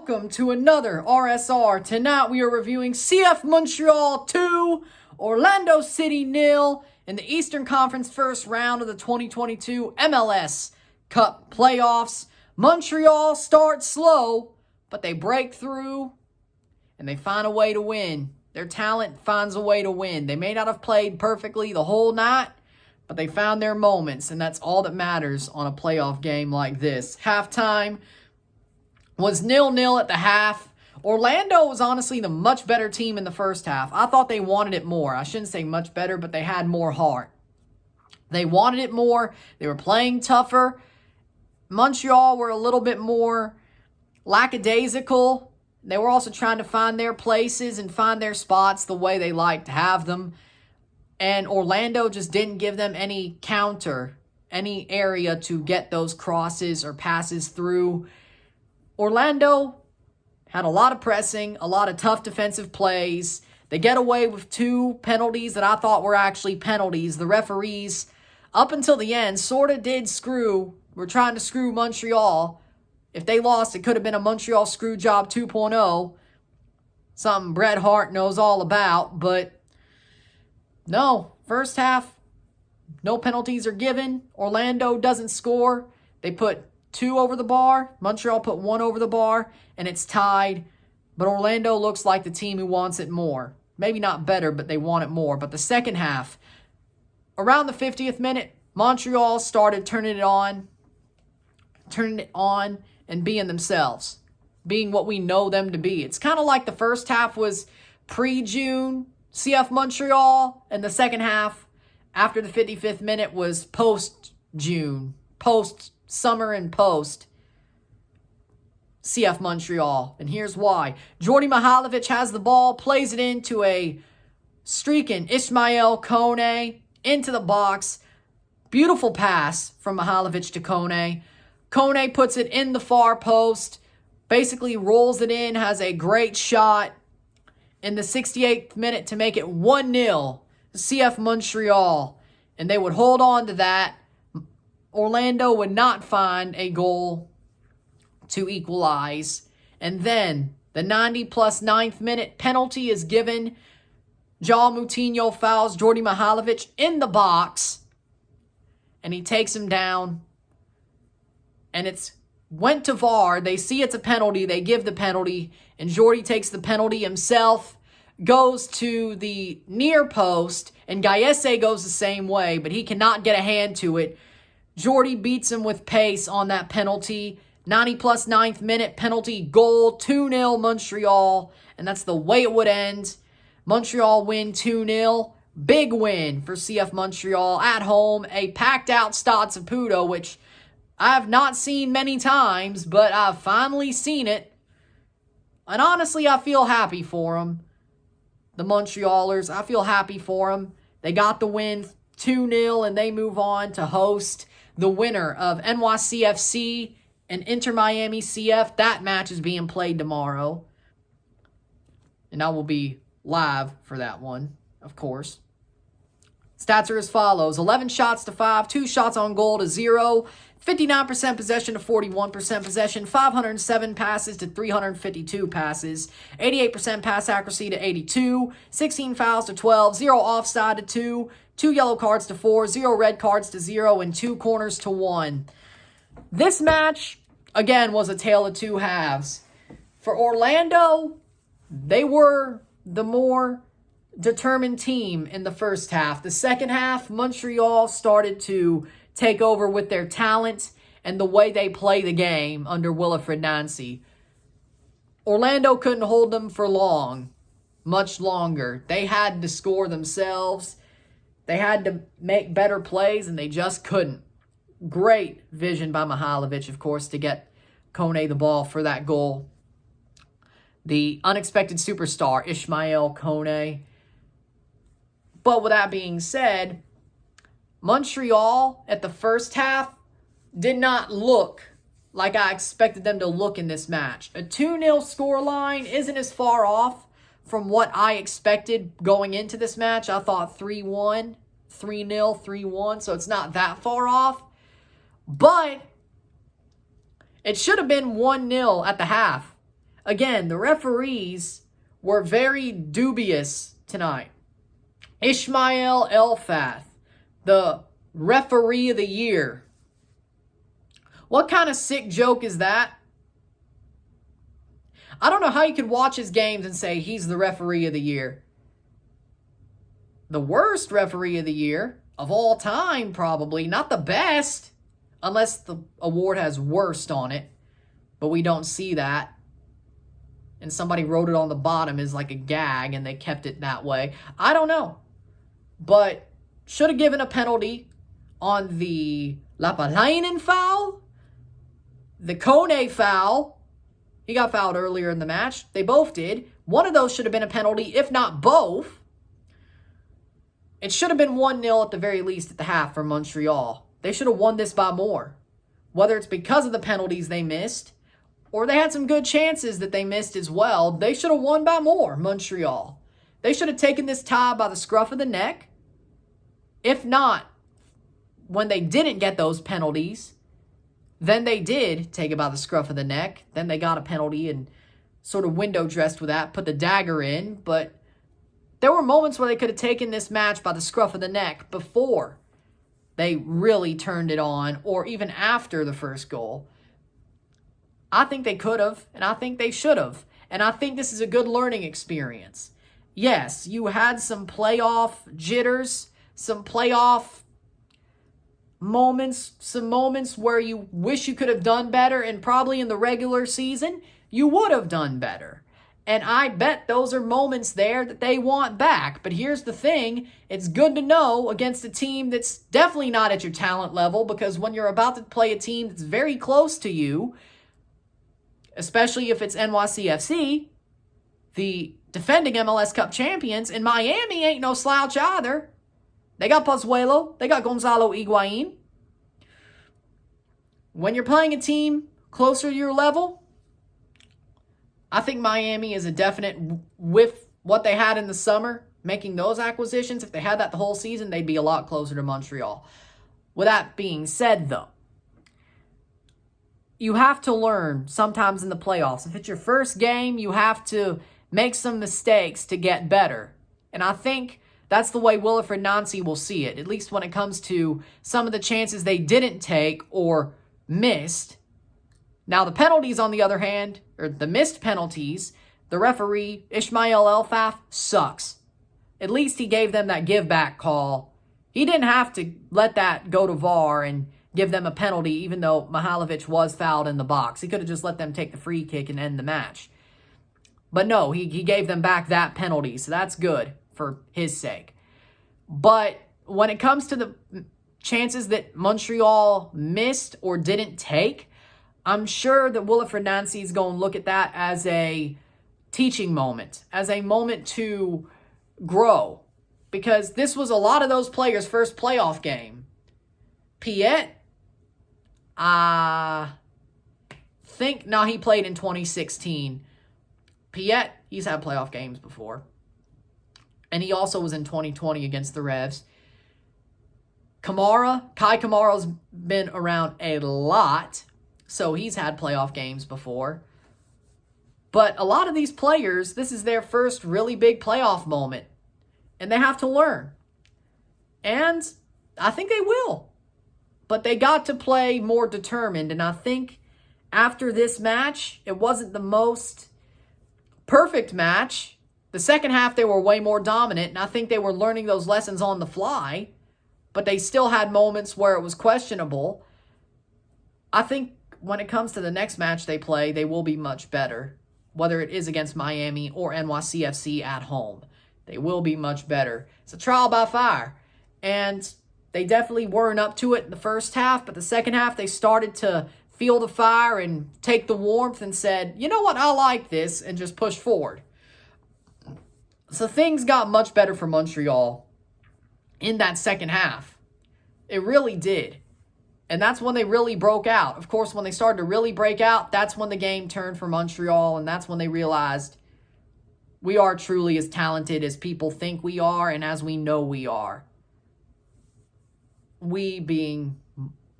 welcome to another RSR. Tonight we are reviewing CF Montreal 2, Orlando City 0 in the Eastern Conference first round of the 2022 MLS Cup playoffs. Montreal starts slow, but they break through and they find a way to win. Their talent finds a way to win. They may not have played perfectly the whole night, but they found their moments, and that's all that matters on a playoff game like this. Halftime was 0-0 at the half. Orlando was honestly the much better team in the first half. I thought they wanted it more. I shouldn't say much better, but they had more heart. They wanted it more. They were playing tougher. Montreal were a little bit more lackadaisical. They were also trying to find their places and find their spots the way they like to have them. And Orlando just didn't give them any counter, any area to get those crosses or passes through. Orlando had a lot of pressing, a lot of tough defensive plays. They get away with 2 penalties that I thought were actually penalties. The referees, up until the end, sort of were trying to screw Montreal. If they lost, it could have been a Montreal screw job 2.0. Something Bret Hart knows all about. But no, first half, no penalties are given. Orlando doesn't score. They put 2 over the bar. Montreal put 1 over the bar, and it's tied. But Orlando looks like the team who wants it more. Maybe not better, but they want it more. But the second half, around the 50th minute, Montreal started turning it on and being themselves, being what we know them to be. It's kind of like the first half was pre-June CF Montreal, and the second half, after the 55th minute, was post-June, post-summer and post CF Montreal. And here's why. Djordje Mihailovic has the ball, plays it into a streaking Ismail Kone into the box. Beautiful pass from Mihailovic to Kone. Kone puts it in the far post, basically rolls it in, has a great shot in the 68th minute to make it 1-0 CF Montreal. And they would hold on to that. Orlando would not find a goal to equalize. And then the 90-plus 9th minute penalty is given. João Moutinho fouls Djordje Mihailovic in the box, and he takes him down. And it's went to VAR. They see it's a penalty. They give the penalty. And Djordje takes the penalty himself, goes to the near post, and Gallese goes the same way, but he cannot get a hand to it. Djordje beats him with pace on that penalty. 90-plus 9th minute penalty goal, 2-0 Montreal, and that's the way it would end. Montreal win 2-0. Big win for CF Montreal at home. A packed-out Stade Saputo, which I've not seen many times, but I've finally seen it. And honestly, I feel happy for them. The Montrealers, I feel happy for them. They got the win 2-0, and they move on to host the winner of NYCFC and Inter Miami CF. That match is being played tomorrow. And I will be live for that one, of course. Stats are as follows. 11 shots to 5, 2 shots on goal to 0, 59% possession to 41% possession, 507 passes to 352 passes, 88% pass accuracy to 82, 16 fouls to 12, 0 offside to 2, 2 yellow cards to 4, 0 red cards to 0, and 2 corners to 1. This match, again, was a tale of 2 halves. For Orlando, they were the more determined team in the first half. The second half, Montreal started to take over with their talent and the way they play the game under Wilfried Nancy. Orlando couldn't hold them for long, much longer. They had to score themselves. They had to make better plays, and they just couldn't. Great vision by Mihailovic, of course, to get Kone the ball for that goal. The unexpected superstar, Ismail Kone. But with that being said, Montreal at the first half did not look like I expected them to look in this match. A 2-0 scoreline isn't as far off from what I expected going into this match. I thought 3-1, 3-0, 3-1, so it's not that far off. But it should have been 1-0 at the half. Again, the referees were very dubious tonight. Ismail Elfath, the referee of the year. What kind of sick joke is that? I don't know how you could watch his games and say he's the referee of the year. The worst referee of the year of all time, probably. Not the best, unless the award has worst on it. But we don't see that. And somebody wrote it on the bottom as like a gag and they kept it that way. I don't know. But should have given a penalty on the Lapalainen foul. The Kone foul. He got fouled earlier in the match. They both did. One of those should have been a penalty, if not both. It should have been 1-0 at the very least at the half for Montreal. They should have won this by more. Whether it's because of the penalties they missed, or they had some good chances that they missed as well, they should have won by more, Montreal. They should have taken this tie by the scruff of the neck. If not, when they didn't get those penalties, then they did take it by the scruff of the neck. Then they got a penalty and sort of window dressed with that, put the dagger in. But there were moments where they could have taken this match by the scruff of the neck before they really turned it on, or even after the first goal. I think they could have, and I think they should have. And I think this is a good learning experience. Yes, you had some playoff jitters, some playoff moments, some moments where you wish you could have done better, and probably in the regular season, you would have done better. And I bet those are moments there that they want back. But here's the thing, it's good to know against a team that's definitely not at your talent level, because when you're about to play a team that's very close to you, especially if it's NYCFC, the defending MLS Cup champions, and Miami ain't no slouch either. They got Pozuelo. They got Gonzalo Higuain. When you're playing a team closer to your level, I think Miami is a definite, with what they had in the summer, making those acquisitions. If they had that the whole season, they'd be a lot closer to Montreal. With that being said, though, you have to learn sometimes in the playoffs. If it's your first game, you have to make some mistakes to get better. And I think that's the way Wilfried Nancy will see it, at least when it comes to some of the chances they didn't take or missed. Now, the penalties, on the other hand, or the missed penalties, the referee, Ismail Elfath, sucks. At least he gave them that give-back call. He didn't have to let that go to VAR and give them a penalty, even though Mihailovic was fouled in the box. He could have just let them take the free kick and end the match. But no, he gave them back that penalty, so that's good for his sake. But when it comes to the chances that Montreal missed or didn't take, I'm sure that Wilfried Nancy is going to look at that as a teaching moment, as a moment to grow. Because this was a lot of those players' first playoff game. Piet, I think, he played in 2016. Piet, he's had playoff games before. And he also was in 2020 against the Revs. Kai Kamara's been around a lot, so he's had playoff games before. But a lot of these players, this is their first really big playoff moment. And they have to learn. And I think they will. But they got to play more determined. And I think after this match, it wasn't the most perfect match. The second half, they were way more dominant. And I think they were learning those lessons on the fly. But they still had moments where it was questionable. I think when it comes to the next match they play, they will be much better. Whether it is against Miami or NYCFC at home. They will be much better. It's a trial by fire. And they definitely weren't up to it in the first half, but the second half they started to feel the fire and take the warmth and said, you know what, I like this, and just push forward. So things got much better for Montreal in that second half. It really did. And that's when they really broke out. Of course, when they started to really break out, that's when the game turned for Montreal, and that's when they realized we are truly as talented as people think we are and as we know we are. We being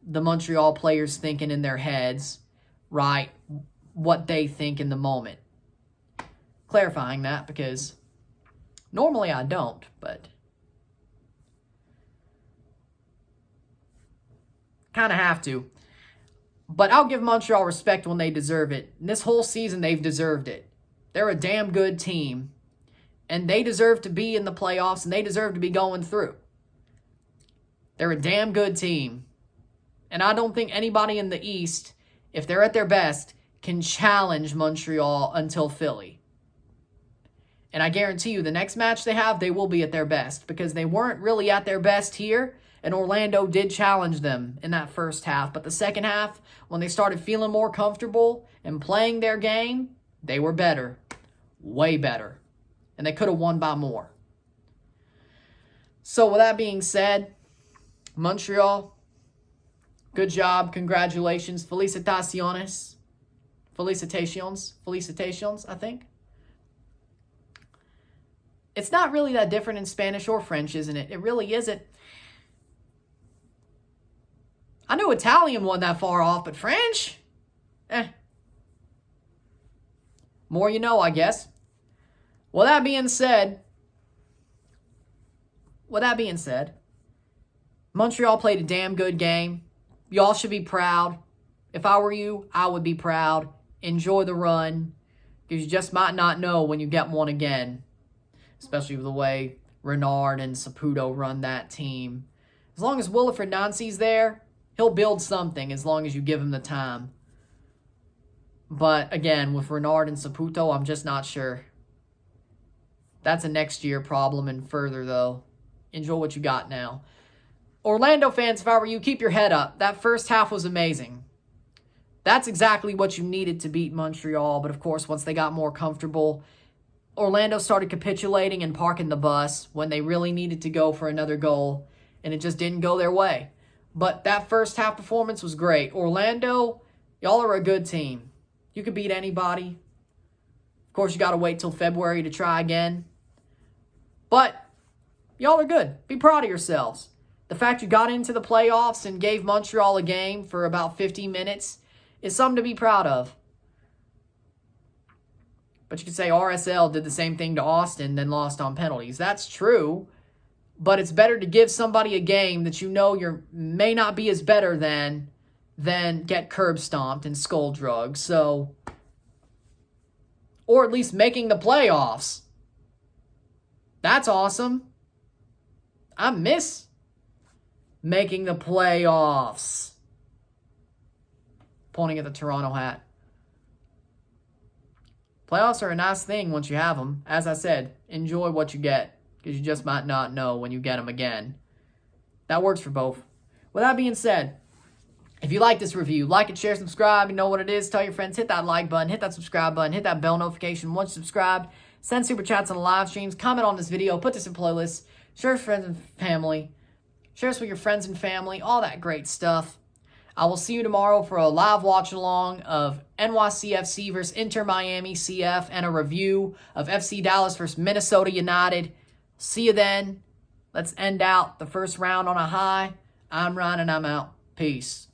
the Montreal players thinking in their heads, right, what they think in the moment. clarifying that because normally I don't, but kind of have to. But I'll give Montreal respect when they deserve it. And this whole season, they've deserved it. They're a damn good team. And they deserve to be in the playoffs, and they deserve to be going through. They're a damn good team. And I don't think anybody in the East, if they're at their best, can challenge Montreal until Philly. And I guarantee you, the next match they have, they will be at their best. Because they weren't really at their best here. And Orlando did challenge them in that first half. But the second half, when they started feeling more comfortable and playing their game, they were better. Way better. And they could have won by more. So with that being said, Montreal, good job. Congratulations. Felicitaciones. Felicitations, I think. It's not really that different in Spanish or French, isn't it? It really isn't. I knew Italian wasn't that far off, but French? More you know, I guess. With that being said, Montreal played a damn good game. Y'all should be proud. If I were you, I would be proud. Enjoy the run, because you just might not know when you get one again, especially with the way Renard and Saputo run that team. As long as Wilfried Nancy's there, he'll build something as long as you give him the time. But again, with Renard and Saputo, I'm just not sure. That's a next year problem and further, though. Enjoy what you got now. Orlando fans, if I were you, keep your head up. That first half was amazing. That's exactly what you needed to beat Montreal. But, of course, once they got more comfortable, Orlando started capitulating and parking the bus when they really needed to go for another goal. And it just didn't go their way. But that first half performance was great. Orlando, y'all are a good team. You could beat anybody. Of course, you got to wait till February to try again. But y'all are good. Be proud of yourselves. The fact you got into the playoffs and gave Montreal a game for about 50 minutes is something to be proud of. But you could say RSL did the same thing to Austin, then lost on penalties. That's true. But it's better to give somebody a game that you know you may not be as better than get curb stomped and skull drugged. So, or at least making the playoffs. That's awesome. I miss making the playoffs. Pointing at the Toronto hat. Playoffs are a nice thing once you have them. As I said, enjoy what you get, because you just might not know when you get them again. That works for both. With that being said, if you like this review, like it, share, subscribe. You know what it is. Tell your friends. Hit that like button. Hit that subscribe button. Hit that bell notification once you subscribe. Send super chats on the live streams. Comment on this video. Put this in playlists. Share with friends and family. Share this with your friends and family. All that great stuff. I will see you tomorrow for a live watch-along of NYCFC versus Inter Miami CF and a review of FC Dallas versus Minnesota United. See you then. Let's end out the first round on a high. I'm Ryan and I'm out. Peace.